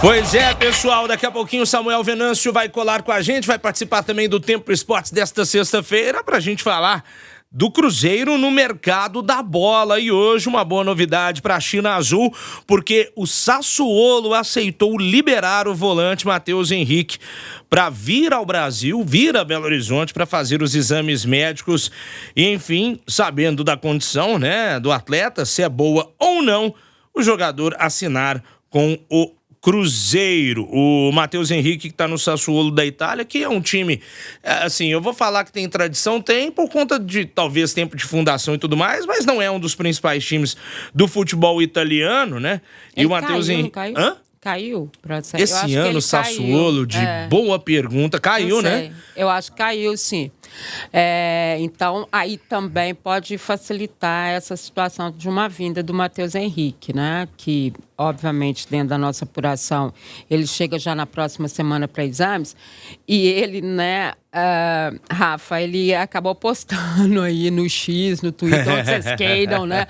Pois é, pessoal, daqui a pouquinho o Samuel Venâncio vai colar com a gente, vai participar também do Tempo Esportes desta sexta-feira pra gente falar do Cruzeiro no mercado da bola. E hoje uma boa novidade para a China Azul, porque o Sassuolo aceitou liberar o volante Matheus Henrique para vir ao Brasil, vir a Belo Horizonte para fazer os exames médicos e, enfim, sabendo da condição, né, do atleta, se é boa ou não, o jogador assinar com o Cruzeiro. O Matheus Henrique, que está no Sassuolo da Itália, que é um time, assim, eu vou falar que tem tradição, tem por conta de talvez tempo de fundação e tudo mais, mas não é um dos principais times do futebol italiano, né? E ele o Matheus Henrique... Caiu? Hã? Caiu? Esse ano o Sassuolo, de boa pergunta, caiu, né? Eu acho que caiu, sim. Então, aí também pode facilitar essa situação de uma vinda do Matheus Henrique, né? Que, obviamente, dentro da nossa apuração, ele chega já na próxima semana para exames. E ele, né, Rafa, ele acabou postando aí no X, no Twitter, onde vocês queiram, né?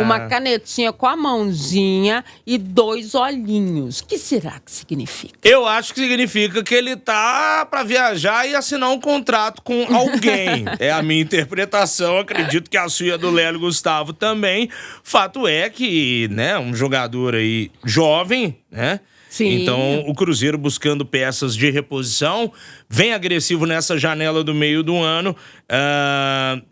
Uma canetinha com a mãozinha e 2 olhinhos. O que será que significa? Eu acho que significa que ele tá para viajar e assinar um contrato com alguém. É a minha interpretação, acredito que a sua do Lélio Gustavo também. Fato é que, né, um jogador aí jovem, né? Sim. Então, o Cruzeiro buscando peças de reposição, vem agressivo nessa janela do meio do ano.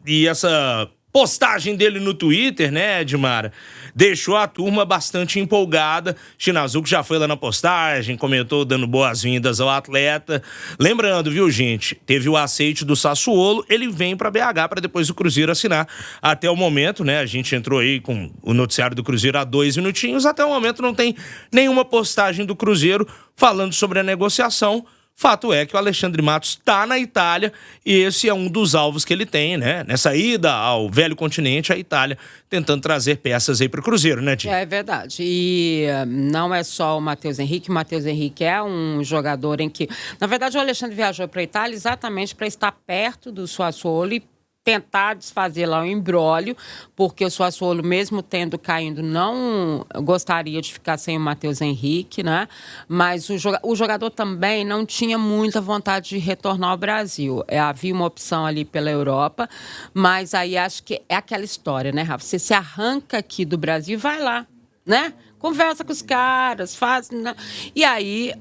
E essa postagem dele no Twitter, né, Edmara, deixou a turma bastante empolgada. China Azul, que já foi lá na postagem, comentou dando boas-vindas ao atleta. Lembrando, viu, gente, teve o aceite do Sassuolo, ele vem para BH para depois o Cruzeiro assinar. Até o momento, né, a gente entrou aí com o noticiário do Cruzeiro há 2 minutinhos, até o momento não tem nenhuma postagem do Cruzeiro falando sobre a negociação. Fato é que o Alexandre Matos está na Itália e esse é um dos alvos que ele tem, né? Nessa ida ao velho continente, a Itália, tentando trazer peças aí para o Cruzeiro, né, Tia? É verdade. E não é só o Matheus Henrique. O Matheus Henrique é um jogador em que... Na verdade, o Alexandre viajou para a Itália exatamente para estar perto do Sassuolo e tentar desfazer lá o imbróglio, porque o Sassuolo, mesmo tendo caindo, não gostaria de ficar sem o Matheus Henrique, né? Mas o jogador também não tinha muita vontade de retornar ao Brasil. Havia uma opção ali pela Europa, mas aí acho que é aquela história, né, Rafa? Você se arranca aqui do Brasil e vai lá, né? Conversa com os caras, faz... Né? E aí,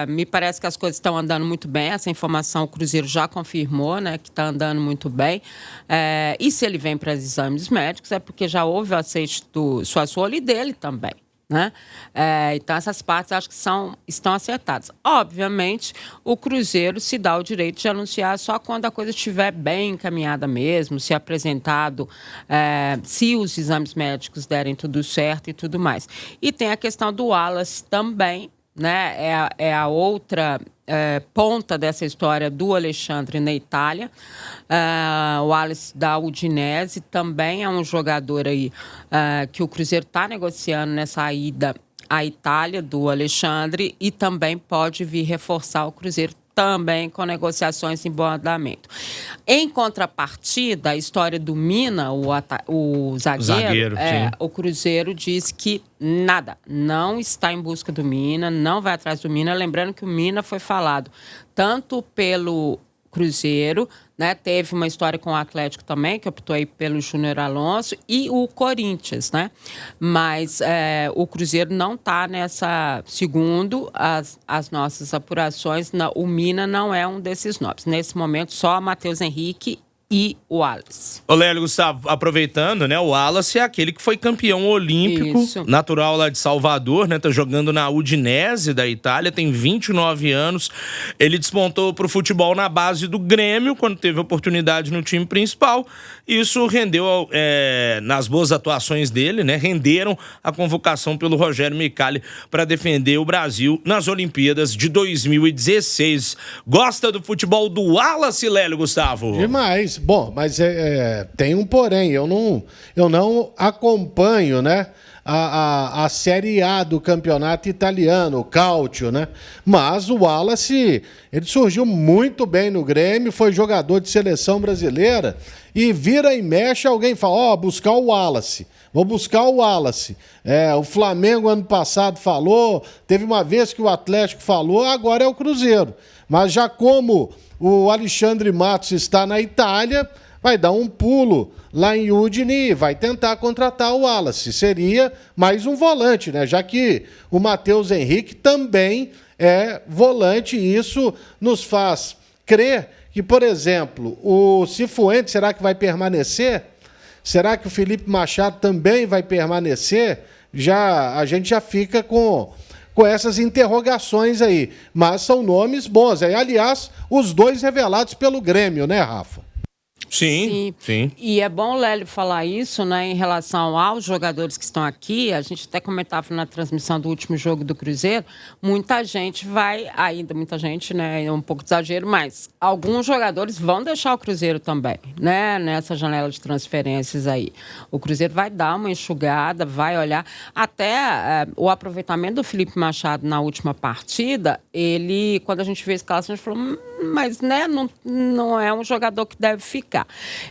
me parece que as coisas estão andando muito bem. Essa informação o Cruzeiro já confirmou, né? Que está andando muito bem. E se ele vem para os exames médicos, é porque já houve o aceite do Sassuolo e dele também, né? Então, essas partes acho que estão acertadas. Obviamente, o Cruzeiro se dá o direito de anunciar só quando a coisa estiver bem encaminhada mesmo, se apresentado, se os exames médicos derem tudo certo e tudo mais. E tem a questão do Wallace também, né? É a outra ponta dessa história do Alexandre na Itália. O Wallace da Udinese também é um jogador aí que o Cruzeiro está negociando nessa ida à Itália do Alexandre e também pode vir reforçar o Cruzeiro também com negociações em bom andamento. Em contrapartida, a história do Mina, o zagueiro o Cruzeiro diz que não está em busca do Mina, não vai atrás do Mina. Lembrando que o Mina foi falado tanto pelo Cruzeiro, né? Teve uma história com o Atlético também, que optou aí pelo Júnior Alonso, e o Corinthians, né? Mas o Cruzeiro não está nessa, segundo as nossas apurações, o Mina não é um desses nomes. Nesse momento, só Matheus Henrique e o Wallace. Ô, Lélio Gustavo, aproveitando, né? O Wallace é aquele que foi campeão olímpico, natural lá de Salvador, né? Tá jogando na Udinese da Itália, tem 29 anos. Ele despontou pro futebol na base do Grêmio, quando teve oportunidade no time principal. Isso rendeu, nas boas atuações dele, né? Renderam a convocação pelo Rogério Micali para defender o Brasil nas Olimpíadas de 2016. Gosta do futebol do Wallace, Lélio Gustavo? Demais. Bom, mas tem um porém, eu não acompanho, né, a Série A do campeonato italiano, o Calcio, né? Mas o Wallace, ele surgiu muito bem no Grêmio, foi jogador de seleção brasileira e vira e mexe, alguém fala, buscar o Wallace. Vou buscar o Wallace. O Flamengo ano passado falou, teve uma vez que o Atlético falou, agora é o Cruzeiro. Mas já como o Alexandre Matos está na Itália, vai dar um pulo lá em Udine e vai tentar contratar o Wallace. Seria mais um volante, né? Já que o Matheus Henrique também é volante e isso nos faz crer que, por exemplo, o Cifuentes, será que vai permanecer? Será que o Felipe Machado também vai permanecer? A gente já fica com essas interrogações aí. Mas são nomes bons. Aliás, os dois revelados pelo Grêmio, né, Rafa? Sim. E é bom o Lélio falar isso, né, em relação aos jogadores que estão aqui. A gente até comentava na transmissão do último jogo do Cruzeiro, muita gente, né, é um pouco de exagero, mas alguns jogadores vão deixar o Cruzeiro também, né, nessa janela de transferências aí. O Cruzeiro vai dar uma enxugada, vai olhar. Até o aproveitamento do Felipe Machado na última partida, quando a gente vê a escalação, a gente falou, mas né, não é um jogador que deve ficar.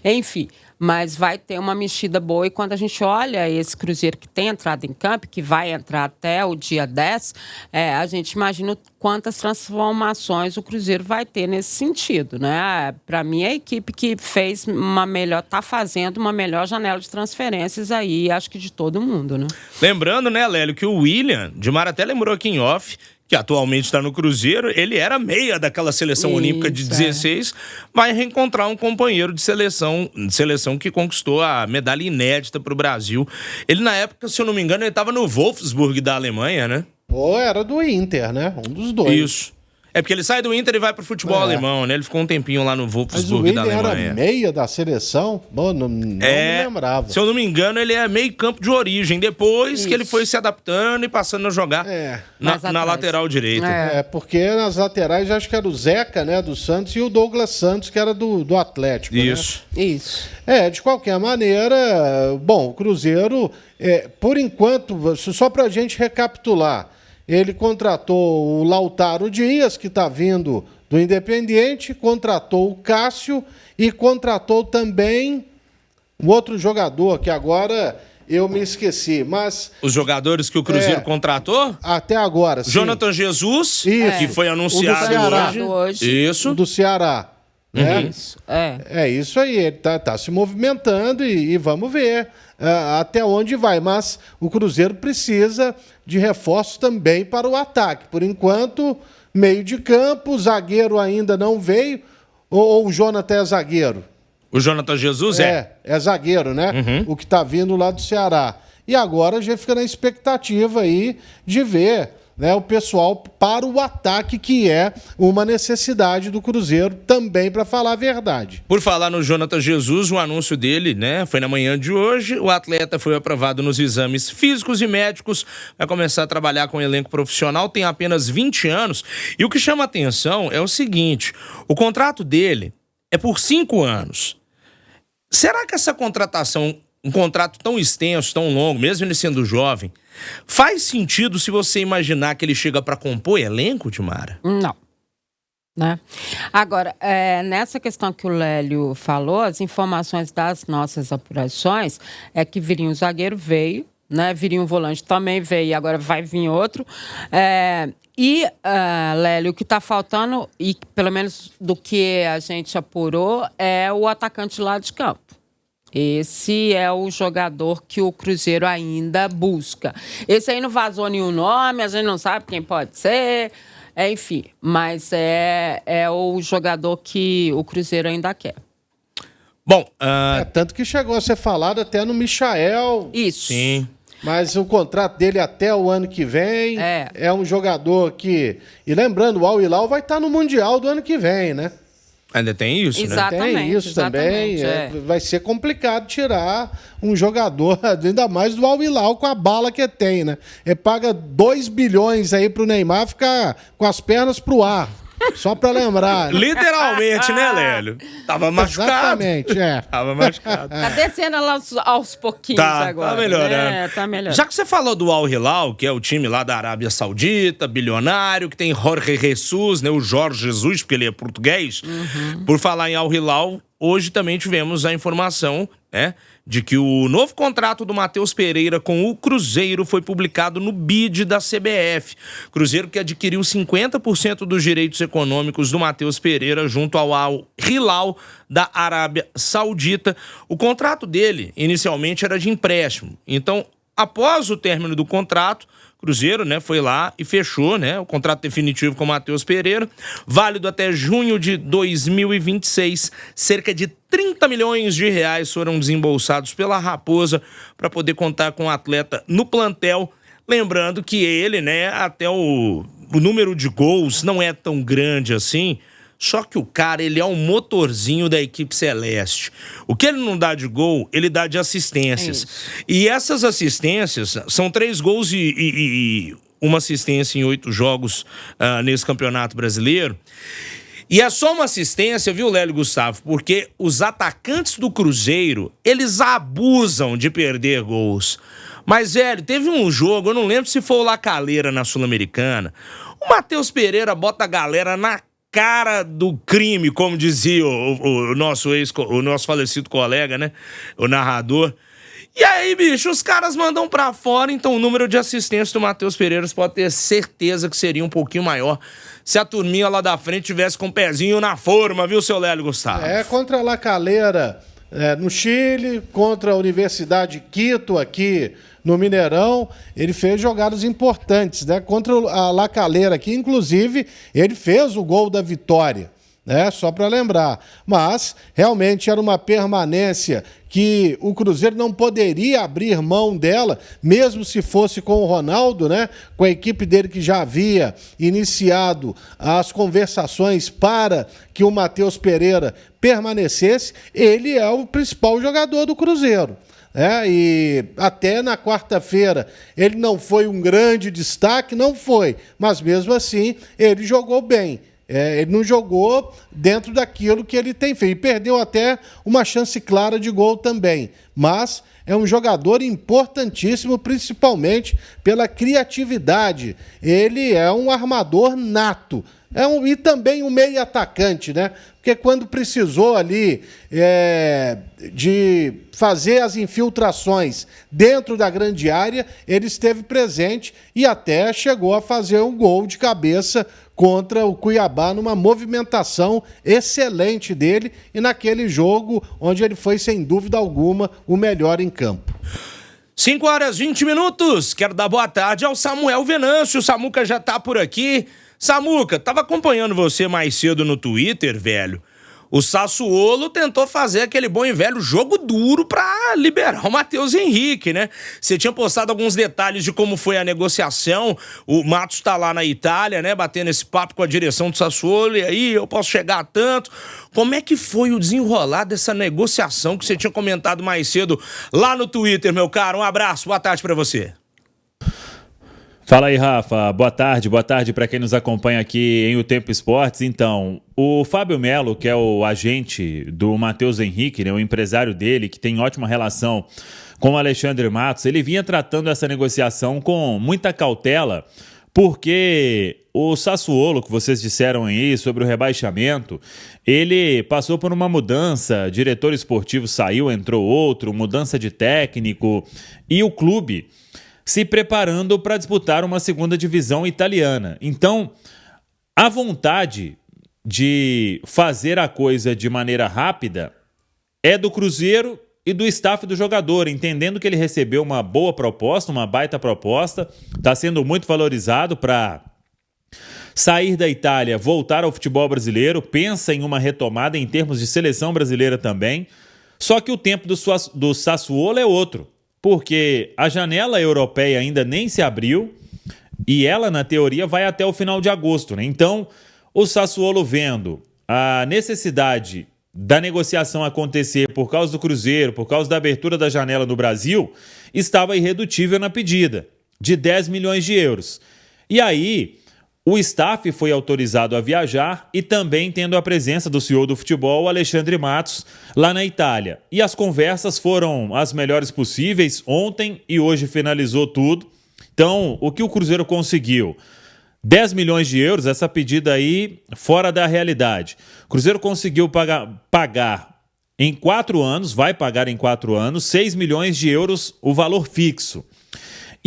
Enfim, mas vai ter uma mexida boa e quando a gente olha esse Cruzeiro que tem entrado em campo, que vai entrar até o dia 10, a gente imagina quantas transformações o Cruzeiro vai ter nesse sentido, né? Para mim, a equipe que fez está fazendo uma melhor janela de transferências aí, acho que de todo mundo, né? Lembrando, né, Lélio, que o William, Dimar até lembrou aqui em off, que atualmente está no Cruzeiro, ele era meia daquela seleção olímpica de 16, vai reencontrar um companheiro de seleção que conquistou a medalha inédita para o Brasil. Ele, na época, se eu não me engano, ele estava no Wolfsburg da Alemanha, né? Ou era do Inter, né? Um dos dois. Isso. É porque ele sai do Inter e vai pro futebol alemão, né? Ele ficou um tempinho lá no Wolfsburg da Alemanha. Mas o era meia da seleção? Não me lembrava. Se eu não me engano, ele é meio campo de origem. Depois que ele foi se adaptando e passando a jogar na lateral direita. Porque nas laterais acho que era o Zeca, né, do Santos, e o Douglas Santos, que era do Atlético. Isso. Né? Isso. De qualquer maneira, bom, o Cruzeiro, por enquanto, só pra gente recapitular, ele contratou o Lautaro Dias, que está vindo do Independiente, contratou o Cássio e contratou também um outro jogador, que agora eu me esqueci, mas... Os jogadores que o Cruzeiro contratou? Até agora, sim. Jonathan Jesus, que foi anunciado hoje. Isso. O do Ceará. Né? Isso. É isso aí, ele tá se movimentando e vamos ver até onde vai. Mas o Cruzeiro precisa de reforços também para o ataque. Por enquanto, meio de campo, o zagueiro ainda não veio, ou o Jonathan é zagueiro? O Jonathan Jesus é zagueiro, né? O que tá vindo lá do Ceará. E agora a gente fica na expectativa aí de ver, né, o pessoal para o ataque, que é uma necessidade do Cruzeiro também, para falar a verdade. Por falar no Jonathan Jesus, o anúncio dele, né, foi na manhã de hoje. O atleta foi aprovado nos exames físicos e médicos, vai começar a trabalhar com elenco profissional, tem apenas 20 anos. E o que chama atenção é o seguinte, o contrato dele é por 5 anos. Será que essa contratação, um contrato tão extenso, tão longo, mesmo ele sendo jovem, faz sentido se você imaginar que ele chega para compor elenco, Dimara? Não. Né? Agora, nessa questão que o Lélio falou, as informações das nossas apurações é que viria um zagueiro, veio, né? Viria um volante, também veio, e agora vai vir outro. Lélio, o que está faltando, e pelo menos do que a gente apurou, é o atacante lá de campo. Esse é o jogador que o Cruzeiro ainda busca. Esse aí não vazou nenhum nome, a gente não sabe quem pode ser, enfim. Mas é o jogador que o Cruzeiro ainda quer. Bom, tanto que chegou a ser falado até no Michael. Isso. Sim. Mas o contrato dele até o ano que vem é um jogador que... E lembrando, o Al Hilal vai estar no Mundial do ano que vem, né? Ainda tem isso, exatamente, né? Tem isso também. Vai ser complicado tirar um jogador, ainda mais do Al Hilal, com a bala que tem, né? Paga 2 bilhões aí pro Neymar ficar com as pernas pro ar. Só pra lembrar. Né? Literalmente, né, Lélio? Tava machucado. Exatamente, é. Tava machucado. Tá descendo lá aos pouquinhos agora. Tá melhorando. Tá melhorando. Já que você falou do Al Hilal, que é o time lá da Arábia Saudita, bilionário, que tem Jorge Jesus, né? O Jorge Jesus, porque ele é português. Por falar em Al Hilal, hoje também tivemos a informação, né, de que o novo contrato do Matheus Pereira com o Cruzeiro foi publicado no BID da CBF. Cruzeiro que adquiriu 50% dos direitos econômicos do Matheus Pereira junto ao Al Hilal da Arábia Saudita. O contrato dele, inicialmente, era de empréstimo. Então, após o término do contrato, Cruzeiro, né, foi lá e fechou, né, o contrato definitivo com o Matheus Pereira, válido até junho de 2026. Cerca de 30 milhões de reais foram desembolsados pela Raposa para poder contar com o atleta no plantel. Lembrando que ele, né, até o número de gols não é tão grande assim, só que o cara, ele é um motorzinho da equipe celeste. O que ele não dá de gol, ele dá de assistências. E essas assistências são 3 gols e uma assistência em 8 jogos nesse Campeonato Brasileiro. E é só uma assistência, viu, Lélio e Gustavo? Porque os atacantes do Cruzeiro, eles abusam de perder gols. Mas, velho, teve um jogo, eu não lembro se foi o La Calera na Sul-Americana. O Matheus Pereira bota a galera na cara do crime, como dizia o nosso falecido colega, né? O narrador. E aí, bicho, os caras mandam pra fora, então o número de assistências do Matheus Pereira pode ter certeza que seria um pouquinho maior se a turminha lá da frente tivesse com o pezinho na forma, viu, seu Lélio Gustavo? Contra a La Calera no Chile, contra a Universidade Quito aqui no Mineirão, ele fez jogadas importantes, né? Contra a La Calera aqui, inclusive, ele fez o gol da vitória, né? Só para lembrar. Mas, realmente, era uma permanência que o Cruzeiro não poderia abrir mão dela, mesmo se fosse com o Ronaldo, né? Com a equipe dele que já havia iniciado as conversações para que o Matheus Pereira permanecesse. Ele é o principal jogador do Cruzeiro. E até na quarta-feira ele não foi um grande destaque, não foi, mas mesmo assim ele jogou bem. Ele não jogou dentro daquilo que ele tem feito. E perdeu até uma chance clara de gol também. Mas é um jogador importantíssimo, principalmente pela criatividade. Ele é um armador nato. E também um meio atacante, né? Porque quando precisou ali de fazer as infiltrações dentro da grande área, ele esteve presente e até chegou a fazer um gol de cabeça contra o Cuiabá numa movimentação excelente dele e naquele jogo onde ele foi, sem dúvida alguma, o melhor em campo. 5h20. Quero dar boa tarde ao Samuel Venâncio. O Samuca já tá por aqui. Samuca, tava acompanhando você mais cedo no Twitter, velho. O Sassuolo tentou fazer aquele bom e velho jogo duro pra liberar o Matheus Henrique, né? Você tinha postado alguns detalhes de como foi a negociação. O Matos tá lá na Itália, né? Batendo esse papo com a direção do Sassuolo. E aí, eu posso chegar a tanto. Como é que foi o desenrolar dessa negociação que você tinha comentado mais cedo lá no Twitter, meu caro? Um abraço, boa tarde pra você. Fala aí, Rafa. Boa tarde para quem nos acompanha aqui em O Tempo Esportes. Então, o Fábio Melo, que é o agente do Matheus Henrique, né, o empresário dele, que tem ótima relação com o Alexandre Matos, ele vinha tratando essa negociação com muita cautela, porque o Sassuolo, que vocês disseram aí sobre o rebaixamento, ele passou por uma mudança, diretor esportivo saiu, entrou outro, mudança de técnico, e o clube se preparando para disputar uma segunda divisão italiana. Então, a vontade de fazer a coisa de maneira rápida é do Cruzeiro e do staff do jogador, entendendo que ele recebeu uma boa proposta, uma baita proposta, está sendo muito valorizado para sair da Itália, voltar ao futebol brasileiro, pensa em uma retomada em termos de seleção brasileira também, só que o tempo do Sassuolo é outro. Porque a janela europeia ainda nem se abriu e ela, na teoria, vai até o final de agosto, né? Então, o Sassuolo vendo a necessidade da negociação acontecer por causa do Cruzeiro, por causa da abertura da janela no Brasil, estava irredutível na pedida de 10 milhões de euros. E aí, O staff foi autorizado a viajar e também tendo a presença do CEO do futebol, Alexandre Matos, lá na Itália. E as conversas foram as melhores possíveis. Ontem e hoje finalizou tudo. Então, o que o Cruzeiro conseguiu? 10 milhões de euros, essa pedida aí fora da realidade. O Cruzeiro conseguiu pagar em 4 anos, vai pagar em 4 anos, 6 milhões de euros o valor fixo.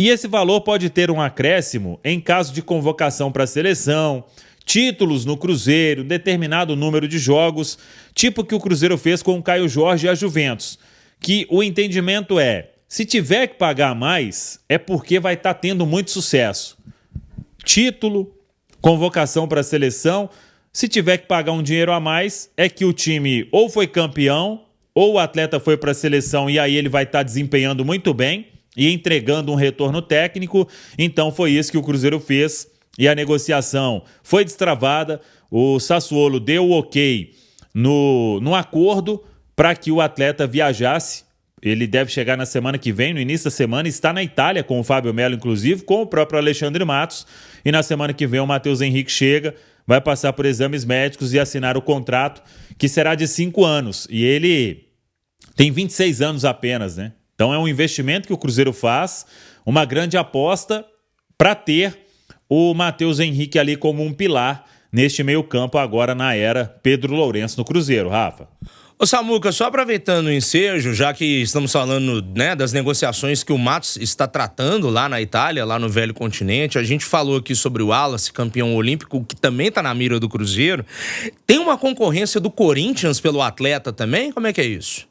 E esse valor pode ter um acréscimo em caso de convocação para a seleção, títulos no Cruzeiro, determinado número de jogos, tipo que o Cruzeiro fez com o Caio Jorge e a Juventus, que o entendimento é, se tiver que pagar mais, é porque vai estar tendo muito sucesso. Título, convocação para a seleção, se tiver que pagar um dinheiro a mais, é que o time ou foi campeão, ou o atleta foi para a seleção e aí ele vai estar desempenhando muito bem, e entregando um retorno técnico. Então foi isso que o Cruzeiro fez e a negociação foi destravada. O Sassuolo deu o ok no acordo para que o atleta viajasse. Ele deve chegar na semana que vem, no início da semana, está na Itália com o Fábio Melo, inclusive, com o próprio Alexandre Matos. E na semana que vem o Matheus Henrique chega, vai passar por exames médicos e assinar o contrato, que será de 5 anos. E ele tem 26 anos apenas, né? Então é um investimento que o Cruzeiro faz, uma grande aposta para ter o Matheus Henrique ali como um pilar neste meio-campo agora na era Pedro Lourenço no Cruzeiro, Rafa. Ô Samuca, só aproveitando o ensejo, já que estamos falando, né, das negociações que o Matos está tratando lá na Itália, lá no Velho Continente, a gente falou aqui sobre o Wallace, campeão olímpico, que também está na mira do Cruzeiro. Tem uma concorrência do Corinthians pelo atleta também? Como é que é isso?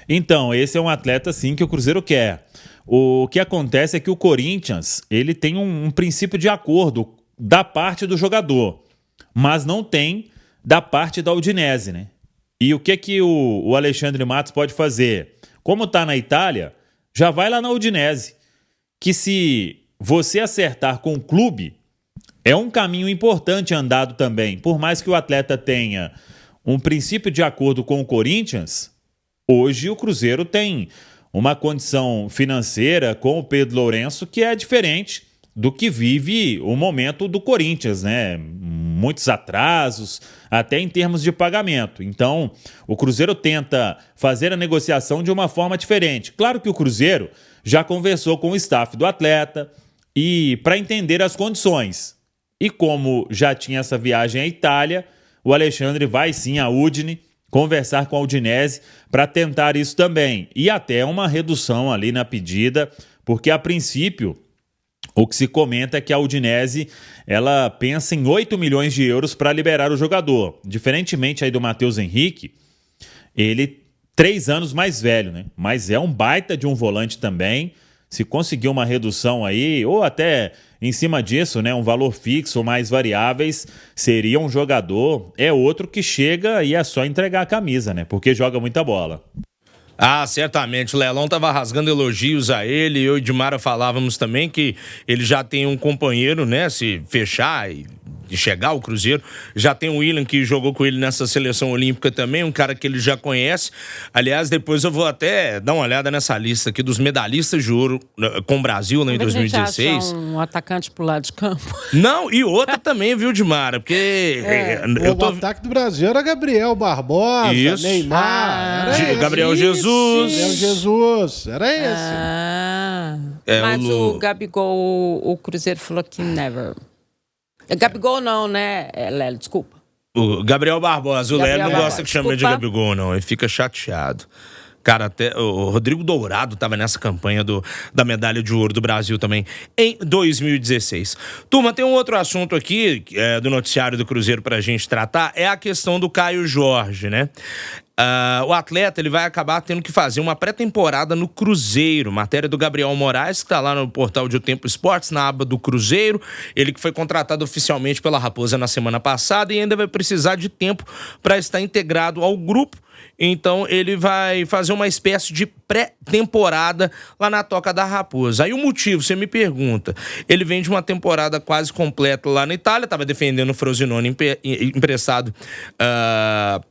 Então, esse é um atleta, sim, que o Cruzeiro quer. O que acontece é que o Corinthians, ele tem um princípio de acordo da parte do jogador, mas não tem da parte da Udinese, né? E o que o Alexandre Matos pode fazer? Como está na Itália, já vai lá na Udinese, que se você acertar com o clube, é um caminho importante andado também. Por mais que o atleta tenha um princípio de acordo com o Corinthians, hoje o Cruzeiro tem uma condição financeira com o Pedro Lourenço que é diferente do que vive o momento do Corinthians, né? Muitos atrasos, até em termos de pagamento. Então, o Cruzeiro tenta fazer a negociação de uma forma diferente. Claro que o Cruzeiro já conversou com o staff do atleta e para entender as condições. E como já tinha essa viagem à Itália, o Alexandre vai sim à Udine conversar com a Udinese para tentar isso também. E até uma redução ali na pedida, porque a princípio o que se comenta é que a Udinese ela pensa em 8 milhões de euros para liberar o jogador. Diferentemente aí do Matheus Henrique, ele 3 anos mais velho, né? Mas é um baita de um volante também. Se conseguir uma redução aí, ou até em cima disso, né, um valor fixo ou mais variáveis, seria um jogador, é outro que chega e é só entregar a camisa, né? Porque joga muita bola. Ah, certamente. O Lelão estava rasgando elogios a ele. Eu e Edmara falávamos também que ele já tem um companheiro, né? Se fechar e chegar ao Cruzeiro. Já tem o Willian, que jogou com ele nessa seleção olímpica também, um cara que ele já conhece. Aliás, depois eu vou até dar uma olhada nessa lista aqui dos medalhistas de ouro com o Brasil, né, em 2016. Um atacante pro lado de campo. Não, e outra também, viu, Edmara? Porque O ataque do Brasil era Gabriel Barbosa, Isso. Neymar. Era Gabriel esse. Jesus. Gabriel Jesus, era esse. Mas o Gabigol, o Cruzeiro falou que never. Gabigol não, né, Lélio? Desculpa. O Gabriel Barbosa. O Lélio não gosta que chame de Gabigol, não. Ele fica chateado. Cara, até o Rodrigo Dourado estava nessa campanha da medalha de ouro do Brasil também, em 2016. Turma, tem um outro assunto aqui do noticiário do Cruzeiro pra gente tratar, é a questão do Caio Jorge, né? O atleta ele vai acabar tendo que fazer uma pré-temporada no Cruzeiro. Matéria do Gabriel Moraes, que está lá no portal de O Tempo Esportes, na aba do Cruzeiro. Ele que foi contratado oficialmente pela Raposa na semana passada e ainda vai precisar de tempo para estar integrado ao grupo. Então ele vai fazer uma espécie de pré-temporada lá na Toca da Raposa. Aí o motivo, você me pergunta, ele vem de uma temporada quase completa lá na Itália, estava defendendo o Frosinone emprestado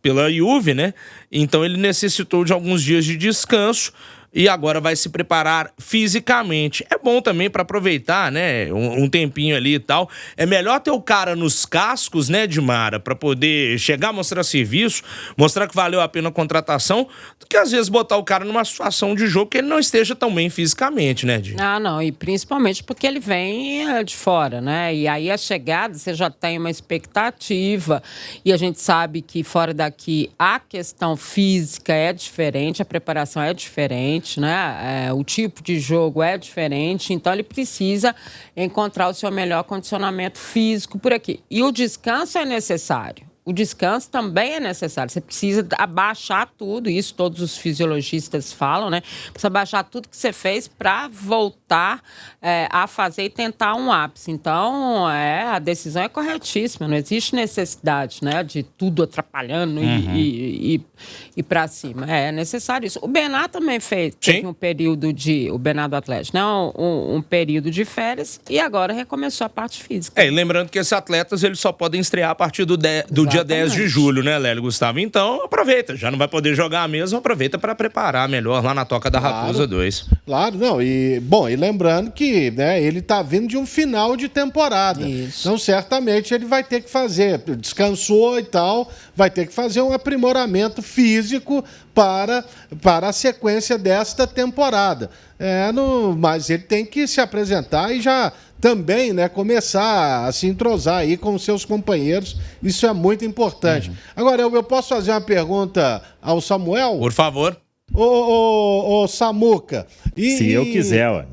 pela Juve, né? Então ele necessitou de alguns dias de descanso e agora vai se preparar fisicamente. É bom também para aproveitar, né, um tempinho ali e tal. É melhor ter o cara nos cascos, né, Dimara, para poder chegar, mostrar serviço, mostrar que valeu a pena a contratação, do que às vezes botar o cara numa situação de jogo que ele não esteja tão bem fisicamente, né, Di? Ah, não, e principalmente porque ele vem de fora, né? E aí a chegada, você já tem uma expectativa, e a gente sabe que fora daqui a questão física é diferente, a preparação é diferente, né? O tipo de jogo é diferente, então ele precisa encontrar o seu melhor condicionamento físico por aqui. E o descanso é necessário. O descanso também é necessário. Você precisa abaixar tudo, isso todos os fisiologistas falam, né? Precisa abaixar tudo que você fez para voltar a fazer e tentar um ápice. Então, a decisão é corretíssima. Não existe necessidade, né, de tudo atrapalhando e para cima. É necessário isso. O Bená também teve um período o Bená do Atlético, né? Um período de férias e agora recomeçou a parte física. E lembrando que esses atletas eles só podem estrear a partir do dia 10 de julho, né, Lélio Gustavo? Então, aproveita. Já não vai poder jogar mesmo, aproveita para preparar melhor lá na Toca da Raposa 2. Claro, não. E lembrando que, né, ele tá vindo de um final de temporada. Isso. Então, certamente, ele vai ter que fazer. Descansou e tal, vai ter que fazer um aprimoramento físico para a sequência desta temporada. Mas ele tem que se apresentar e já também, né, começar a se entrosar aí com os seus companheiros. Isso é muito importante. Agora, eu posso fazer uma pergunta ao Samuel? Por favor. Ô, Samuca. Se eu quiser, ué.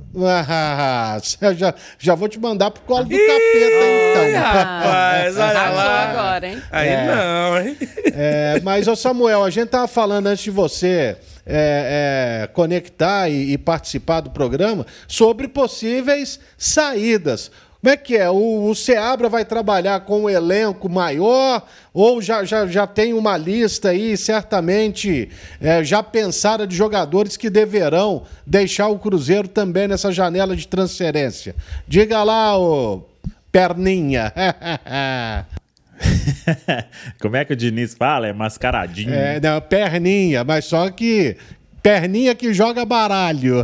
Já vou te mandar pro colo do capeta, então. Rapaz, olha lá. Agora, hein? Aí não, hein? Mas, ô Samuel, a gente tava falando antes de você conectar e participar do programa sobre possíveis saídas. Como é que é? O Seabra vai trabalhar com um elenco maior ou já tem uma lista aí, certamente já pensada de jogadores que deverão deixar o Cruzeiro também nessa janela de transferência? Diga lá, ô Perninha. Como é que o Diniz fala? É mascaradinho. Não, Perninha, mas só que Perninha que joga baralho.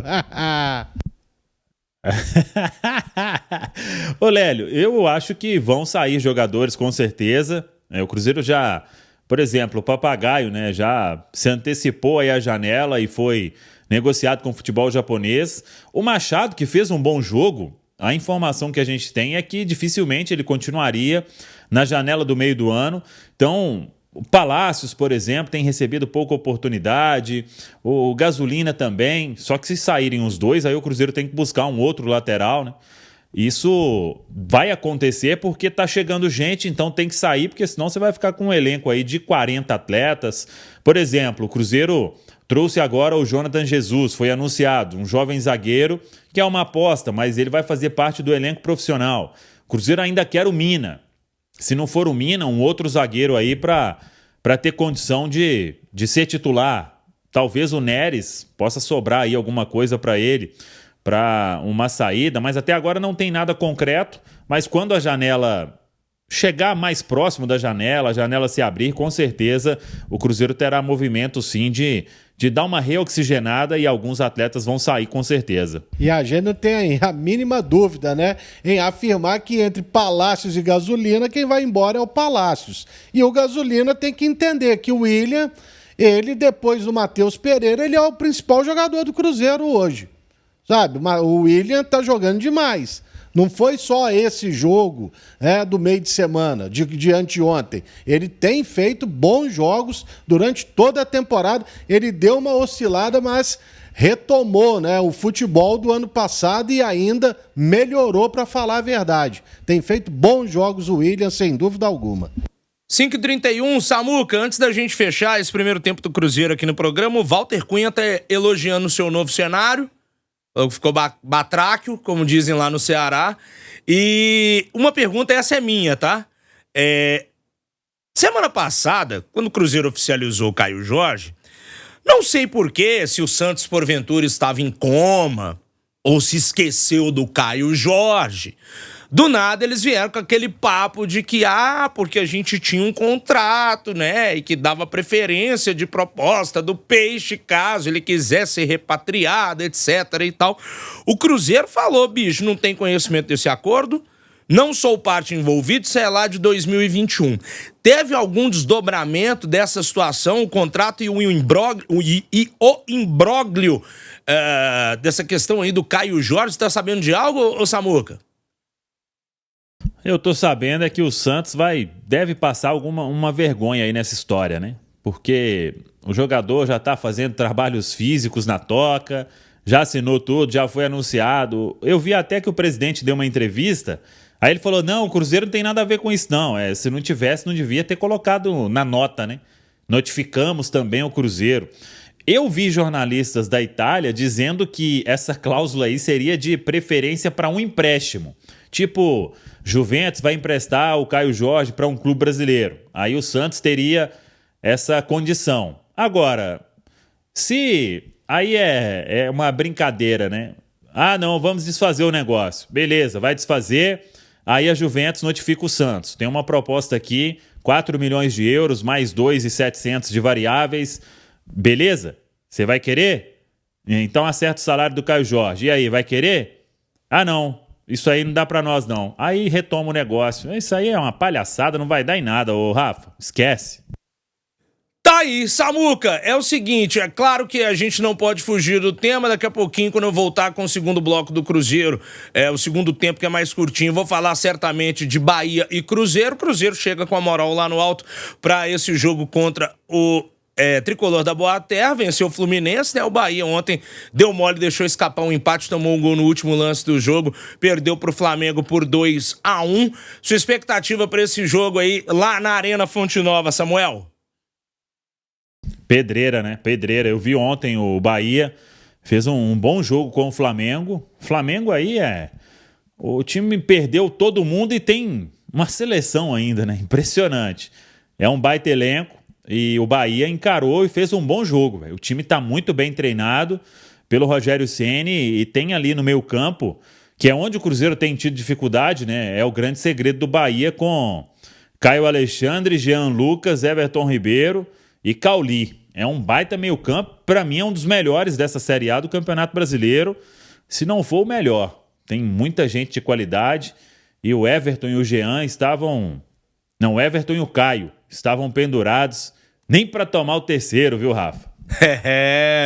Ô Lélio, eu acho que vão sair jogadores com certeza. O Cruzeiro já, por exemplo, o Papagaio, né, já se antecipou aí a janela e foi negociado com o futebol japonês. O Machado, que fez um bom jogo, a informação que a gente tem é que dificilmente ele continuaria na janela do meio do ano. Então, o Palácios, por exemplo, tem recebido pouca oportunidade, o Gasolina também, só que se saírem os dois, aí o Cruzeiro tem que buscar um outro lateral, né? Isso vai acontecer porque tá chegando gente, então tem que sair, porque senão você vai ficar com um elenco aí de 40 atletas. Por exemplo, o Cruzeiro trouxe agora o Jonathan Jesus, foi anunciado, um jovem zagueiro, que é uma aposta, mas ele vai fazer parte do elenco profissional. O Cruzeiro ainda quer o Mina. Se não for o Mina, um outro zagueiro aí para ter condição de ser titular. Talvez o Neres possa sobrar aí alguma coisa para ele, para uma saída, mas até agora não tem nada concreto. Mas quando a janela chegar mais próximo da janela, a janela se abrir, com certeza o Cruzeiro terá movimento sim de dar uma reoxigenada e alguns atletas vão sair com certeza. E a gente não tem a mínima dúvida, né, em afirmar que entre Palácios e Gasolina, quem vai embora é o Palácios. E o Gasolina tem que entender que o William, ele depois do Matheus Pereira, ele é o principal jogador do Cruzeiro hoje. Sabe, o William tá jogando demais. Não foi só esse jogo do meio de semana, de anteontem. Ele tem feito bons jogos durante toda a temporada. Ele deu uma oscilada, mas retomou, né, o futebol do ano passado e ainda melhorou, para falar a verdade. Tem feito bons jogos o William, sem dúvida alguma. 5h31, Samuca, antes da gente fechar esse primeiro tempo do Cruzeiro aqui no programa, o Walter Cunha tá elogiando o seu novo cenário. Ficou batráquio, como dizem lá no Ceará. E uma pergunta, essa é minha, tá? Semana passada, quando o Cruzeiro oficializou o Caio Jorge, não sei porquê, se o Santos porventura estava em coma ou se esqueceu do Caio Jorge. Do nada eles vieram com aquele papo de que, porque a gente tinha um contrato, né, e que dava preferência de proposta do Peixe caso ele quisesse ser repatriado, etc e tal. O Cruzeiro falou, bicho, não tem conhecimento desse acordo, não sou parte envolvida, isso é lá de 2021. Teve algum desdobramento dessa situação, o contrato e o imbróglio dessa questão aí do Caio Jorge? Você tá sabendo de algo, ô Samuca? Eu tô sabendo é que o Santos deve passar uma vergonha aí nessa história, né? Porque o jogador já tá fazendo trabalhos físicos na toca, já assinou tudo, já foi anunciado. Eu vi até que o presidente deu uma entrevista. Aí ele falou, não, o Cruzeiro não tem nada a ver com isso não, se não tivesse, não devia ter colocado na nota, né? Notificamos também o Cruzeiro. Eu vi jornalistas da Itália dizendo que essa cláusula aí seria de preferência para um empréstimo. Tipo, Juventus vai emprestar o Caio Jorge para um clube brasileiro. Aí o Santos teria essa condição. Agora, se aí é uma brincadeira, né? Não, vamos desfazer o negócio. Beleza, vai desfazer. Aí a Juventus notifica o Santos. Tem uma proposta aqui, 4 milhões de euros, mais 2.700 de variáveis. Beleza? Você vai querer? Então acerta o salário do Caio Jorge. E aí, vai querer? Não, isso aí não dá pra nós não. Aí retoma o negócio. Isso aí é uma palhaçada, não vai dar em nada, ô Rafa. Esquece. Tá aí, Samuca, é o seguinte, é claro que a gente não pode fugir do tema, daqui a pouquinho quando eu voltar com o segundo bloco do Cruzeiro, o segundo tempo que é mais curtinho, vou falar certamente de Bahia e Cruzeiro. Cruzeiro chega com a moral lá no alto para esse jogo contra o Tricolor da Boa Terra, venceu o Fluminense, né? O Bahia ontem deu mole, deixou escapar um empate, tomou um gol no último lance do jogo, perdeu pro Flamengo por 2-1. Sua expectativa para esse jogo aí lá na Arena Fonte Nova, Samuel? Pedreira, né? Pedreira. Eu vi ontem o Bahia, fez um bom jogo com o Flamengo. Flamengo aí o time perdeu todo mundo e tem uma seleção ainda, né? Impressionante. É um baita elenco e o Bahia encarou e fez um bom jogo, véio. O time tá muito bem treinado pelo Rogério Ceni e tem ali no meio campo, que é onde o Cruzeiro tem tido dificuldade, né? É o grande segredo do Bahia com Caio Alexandre, Jean Lucas, Everton Ribeiro e Cauli. É um baita meio campo, para mim é um dos melhores dessa Série A do Campeonato Brasileiro, se não for o melhor. Tem muita gente de qualidade e o Everton e o Jean o Everton e o Caio estavam pendurados, nem para tomar o terceiro, viu, Rafa?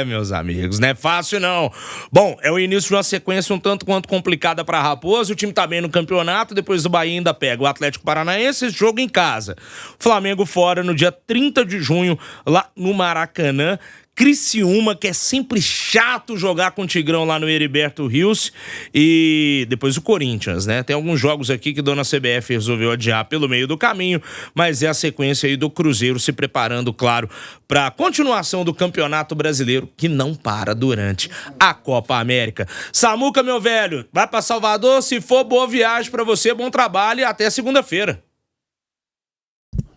Meus amigos, não é fácil não. Bom, é o início de uma sequência um tanto quanto complicada para a Raposa. O time tá bem no campeonato, depois do Bahia ainda pega o Atlético Paranaense, esse jogo em casa. Flamengo fora no dia 30 de junho, lá no Maracanã. Criciúma, que é sempre chato jogar com o Tigrão lá no Heriberto Rios, e depois o Corinthians, né? Tem alguns jogos aqui que a dona CBF resolveu adiar pelo meio do caminho, mas é a sequência aí do Cruzeiro se preparando, claro, para a continuação do Campeonato Brasileiro, que não para durante a Copa América. Samuca, meu velho, vai para Salvador, se for, boa viagem para você, bom trabalho e até segunda-feira.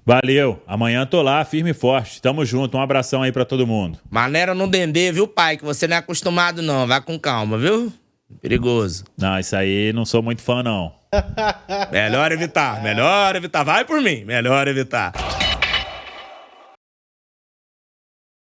Valeu, amanhã tô lá, firme e forte. Tamo junto, um abração aí pra todo mundo. Maneira no dendê, viu, pai? Que você não é acostumado não, vai com calma, viu? Perigoso. Não, isso aí não sou muito fã não. Melhor evitar, vai por mim, melhor evitar.